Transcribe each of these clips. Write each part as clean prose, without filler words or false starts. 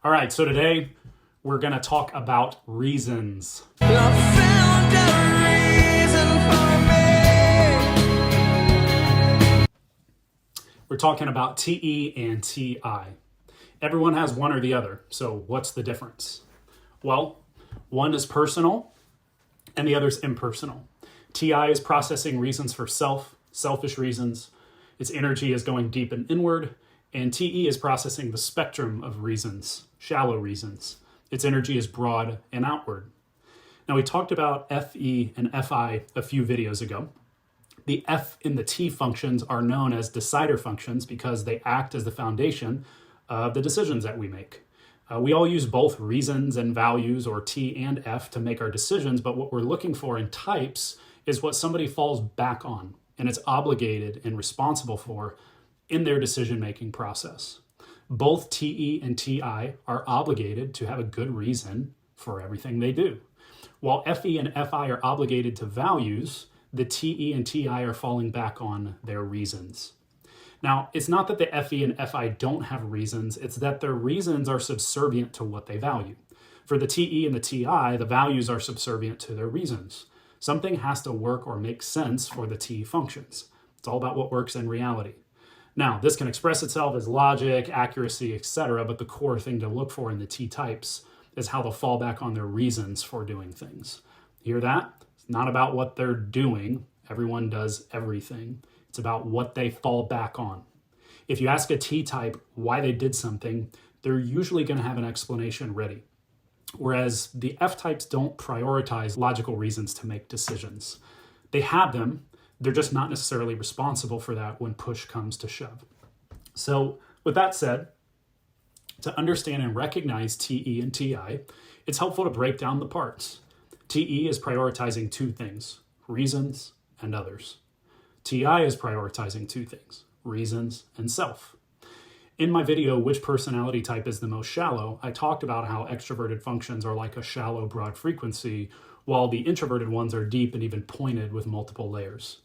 All right, so today we're going to talk about reasons. We're talking about TE and TI. Everyone has one or the other, so what's the difference? Well, one is personal and the other is impersonal. TI is processing reasons for selfish reasons. Its energy is going deep and inward, and TE is processing the spectrum of reasons, shallow reasons. Its energy is broad and outward. Now, we talked about FE and FI a few videos ago. The F and the T functions are known as decider functions because they act as the foundation of the decisions that we make. We all use both reasons and values, or T and F, to make our decisions, but what we're looking for in types is what somebody falls back on and is obligated and responsible for in their decision-making process. Both TE and TI are obligated to have a good reason for everything they do. While FE and FI are obligated to values, the TE and TI are falling back on their reasons. Now, it's not that the FE and FI don't have reasons, it's that their reasons are subservient to what they value. For the TE and the TI, the values are subservient to their reasons. Something has to work or make sense for the T functions. It's all about what works in reality. Now, this can express itself as logic, accuracy, etc., but the core thing to look for in the T types is how they'll fall back on their reasons for doing things. Hear that? It's not about what they're doing. Everyone does everything. It's about what they fall back on. If you ask a T type why they did something, they're usually going to have an explanation ready. Whereas the F types don't prioritize logical reasons to make decisions. They have them, they're just not necessarily responsible for that when push comes to shove. So with that said, to understand and recognize TE and TI, it's helpful to break down the parts. TE is prioritizing two things, reasons and others. TI is prioritizing two things, reasons and self. In my video, Which Personality Type is the Most Shallow, I talked about how extroverted functions are like a shallow, broad frequency, while the introverted ones are deep and even pointed with multiple layers.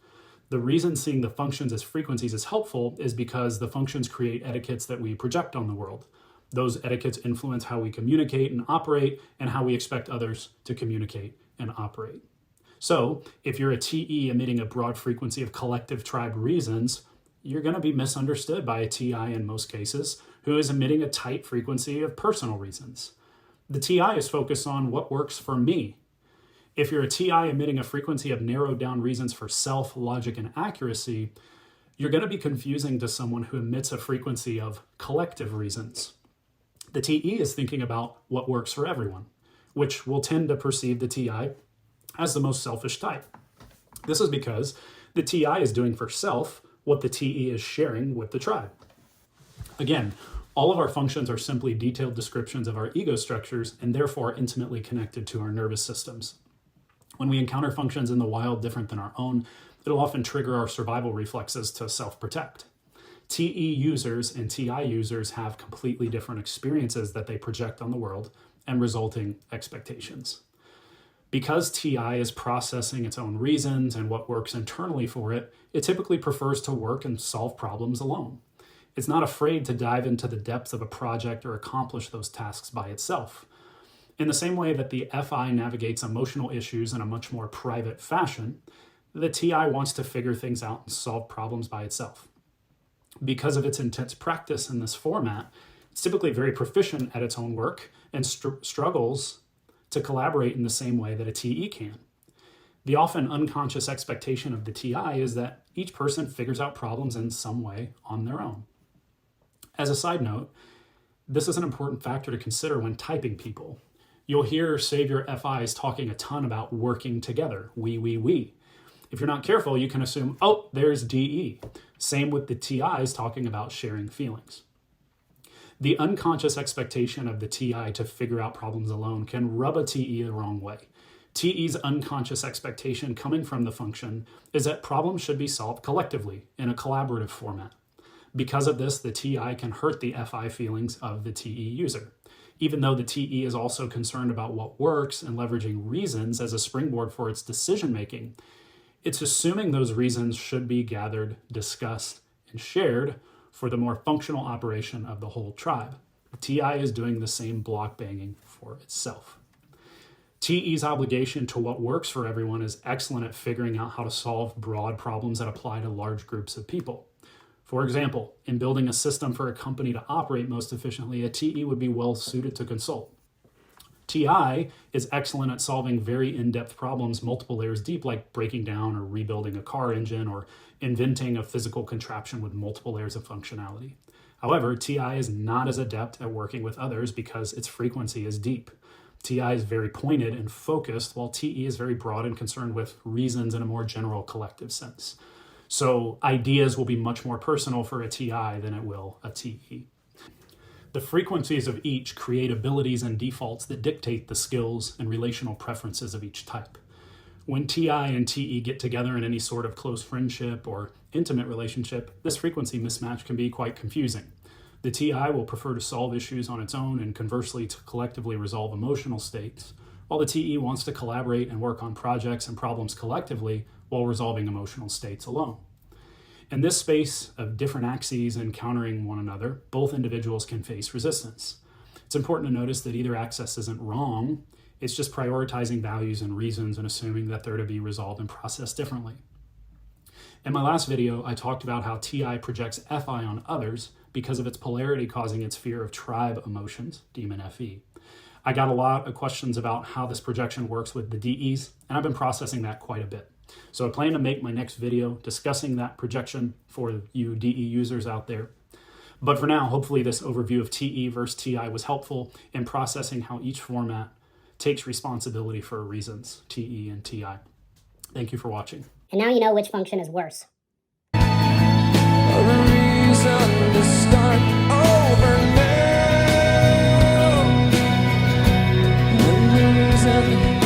The reason seeing the functions as frequencies is helpful is because the functions create etiquettes that we project on the world. Those etiquettes influence how we communicate and operate and how we expect others to communicate and operate. So if you're a TE emitting a broad frequency of collective tribe reasons, you're going to be misunderstood by a TI in most cases who is emitting a tight frequency of personal reasons. The TI is focused on what works for me. If you're a TI emitting a frequency of narrowed down reasons for self, logic, and accuracy, you're going to be confusing to someone who emits a frequency of collective reasons. The TE is thinking about what works for everyone, which will tend to perceive the TI as the most selfish type. This is because the TI is doing for self what the TE is sharing with the tribe. Again, all of our functions are simply detailed descriptions of our ego structures and therefore intimately connected to our nervous systems. When we encounter functions in the wild different than our own, it'll often trigger our survival reflexes to self-protect. TE users and TI users have completely different experiences that they project on the world and resulting expectations. Because TI is processing its own reasons and what works internally for it, it typically prefers to work and solve problems alone. It's not afraid to dive into the depths of a project or accomplish those tasks by itself. In the same way that the FI navigates emotional issues in a much more private fashion, the TI wants to figure things out and solve problems by itself. Because of its intense practice in this format, it's typically very proficient at its own work and struggles to collaborate in the same way that a TE can. The often unconscious expectation of the TI is that each person figures out problems in some way on their own. As a side note, this is an important factor to consider when typing people. You'll hear Savior FIs talking a ton about working together, we. If you're not careful, you can assume, oh, there's DE. Same with the TIs talking about sharing feelings. The unconscious expectation of the TI to figure out problems alone can rub a TE the wrong way. TE's unconscious expectation coming from the function is that problems should be solved collectively in a collaborative format. Because of this, the TI can hurt the FI feelings of the TE user. Even though the TE is also concerned about what works and leveraging reasons as a springboard for its decision-making, it's assuming those reasons should be gathered, discussed, and shared for the more functional operation of the whole tribe. TI is doing the same block banging for itself. TE's obligation to what works for everyone is excellent at figuring out how to solve broad problems that apply to large groups of people. For example, in building a system for a company to operate most efficiently, a TE would be well suited to consult. TI is excellent at solving very in-depth problems multiple layers deep, like breaking down or rebuilding a car engine or inventing a physical contraption with multiple layers of functionality. However, TI is not as adept at working with others because its frequency is deep. TI is very pointed and focused, while TE is very broad and concerned with reasons in a more general collective sense. So ideas will be much more personal for a TI than it will a TE. The frequencies of each create abilities and defaults that dictate the skills and relational preferences of each type. When TI and TE get together in any sort of close friendship or intimate relationship, this frequency mismatch can be quite confusing. The TI will prefer to solve issues on its own and conversely to collectively resolve emotional states, while the TE wants to collaborate and work on projects and problems collectively while resolving emotional states alone. In this space of different axes encountering one another, both individuals can face resistance. It's important to notice that either axis isn't wrong, it's just prioritizing values and reasons and assuming that they're to be resolved and processed differently. In my last video, I talked about how TI projects FI on others because of its polarity causing its fear of tribe emotions, demon FE. I got a lot of questions about how this projection works with the DEs, and I've been processing that quite a bit. So I plan to make my next video discussing that projection for you DE users out there. But for now, hopefully this overview of TE versus TI was helpful in processing how each format takes responsibility for reasons, TE and TI. Thank you for watching. And now you know which function is worse. A reason to start over now. A reason